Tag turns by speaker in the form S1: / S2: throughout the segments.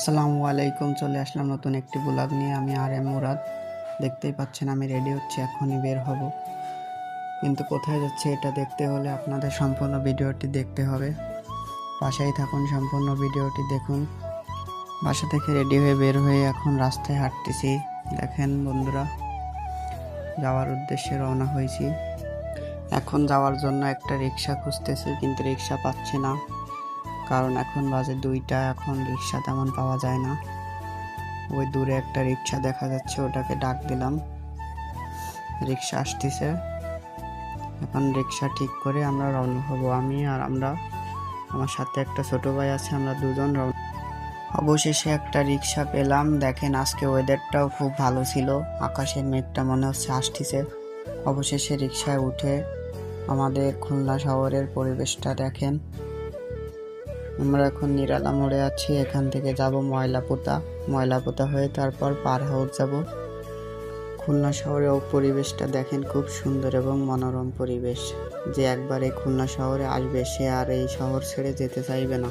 S1: আসসালামু আলাইকুম। চলে আসলাম নতুন একটি ব্লগ নিয়ে। আমি আর এম মুরাদ। দেখতেই পাচ্ছেন আমি রেডি হচ্ছি, এখনই বের হব। কিন্তু কোথায় যাচ্ছে এটা দেখতে হলে আপনাদের সম্পূর্ণ ভিডিওটি দেখতে হবে। বাসায় থাকুন, সম্পূর্ণ ভিডিওটি দেখুন। বাসা থেকে রেডি হয়ে বের হয়ে এখন রাস্তায় হাঁটতেছি। দেখেন বন্ধুরা, যাওয়ার উদ্দেশ্যে রওনা হয়েছি। এখন যাওয়ার জন্য একটা রিক্সা খুঁজতেছি, কিন্তু রিক্সা পাচ্ছি না, কারণ এখন বাজে 2টা। এখন রিক্সা তেমন পাওয়া যায় না। ওই দূরে একটা রিক্সা দেখা যাচ্ছে, ওটাকে ডাক দিলাম, রিক্সা আসতেছে। এখন রিক্সা ঠিক করে আমরা রওনা হব। আমি আর আমার সাথে একটা ছোট ভাই আছে, আমরা দুজন রওনা। অবশেষে একটা রিক্সা পেলাম। দেখেন আজকে ওয়েদারটাও খুব ভালো ছিল, আকাশের মেঘটা মনে হচ্ছে আসতেছে। অবশেষে রিক্সায় উঠে আমাদের খুলনা শহরের পরিবেশটা দেখেন। আমরা এখন নিরালা মোড়ে আছি। এখান থেকে যাব ময়লাপোতা হয়ে তারপর পার হাউস যাব। খুলনা শহরের পরিবেশটা দেখেন, খুব সুন্দর এবং মনোরম পরিবেশ। যে একবার এই খুলনা শহরে আসবে সে আর এই শহর ছেড়ে যেতে চাইবে না।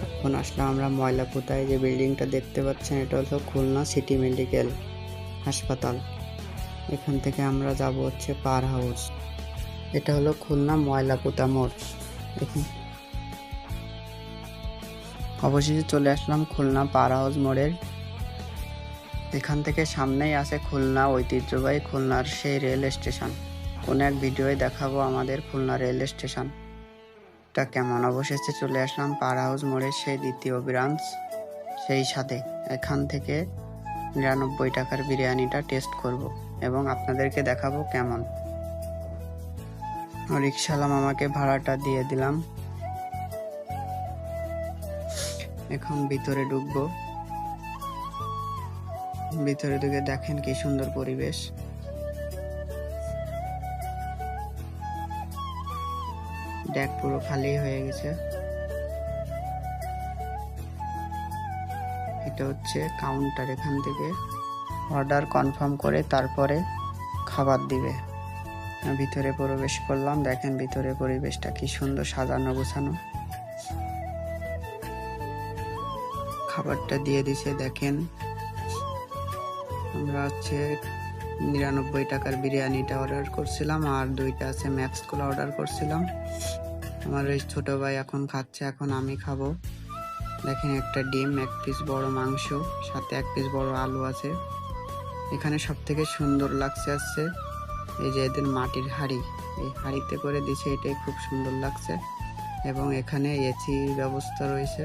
S1: এখন আসলাম আমরা ময়লাপোতায়। যে বিল্ডিংটা দেখতে পাচ্ছেন এটা হলো খুলনা সিটি মেডিকেল হাসপাতাল। এখান থেকে আমরা যাব হচ্ছে পার হাউস। এটা হলো খুলনা ময়লাপোতা মোড়। অবশেষে চলে আসলাম খুলনা পার হাউস মোড়ের। এখান থেকে সামনেই আছে খুলনা ঐতিহ্যবাহী খুলনার সেই রেল স্টেশন। কোনো এক ভিডিওয়ে দেখাবো আমাদের খুলনা রেল স্টেশনটা কেমন। অবশেষে চলে আসলাম পার হাউস মোড়ের সেই দ্বিতীয় ব্রাঞ্চ। সেই সাথে এখান থেকে 99 টাকার বিরিয়ানিটা টেস্ট করব এবং আপনাদেরকে দেখাবো কেমন। রিক্সাওয়ালা মামাকে ভাড়াটা দিয়ে দিলাম। এখন ভিতরে ঢুকবো। ভিতরে ঢুকে দেখেন কি সুন্দর পরিবেশ। ডেক পুরো খালি হয়ে গেছে। এটা হচ্ছে কাউন্টার, এখান থেকে অর্ডার কনফার্ম করে তারপরে খাবার দিবে। ভিতরে প্রবেশ করলাম। দেখেন ভিতরে পরিবেশটা কি সুন্দর, সাজানো গোছানো। খাবারটা দিয়ে দিছে। দেখেন আমরা হচ্ছে 99 টাকার বিরিয়ানিটা অর্ডার করছিলাম, আর 2টা আছে ম্যাক্স কোলা অর্ডার করছিলাম। আমার ওই ছোট ভাই এখন খাচ্ছে, এখন আমি খাবো। দেখেন একটা ডিম, 1 পিস বড় মাংস, সাথে 1 পিস বড় আলু আছে। এখানে সব থেকে সুন্দর লাগছে এই যে এদের মাটির হাঁড়ি, এই হাঁড়িতে করে দিছে, এটাই খুব সুন্দর লাগছে। এবং এখানে এসি ব্যবস্থা রয়েছে।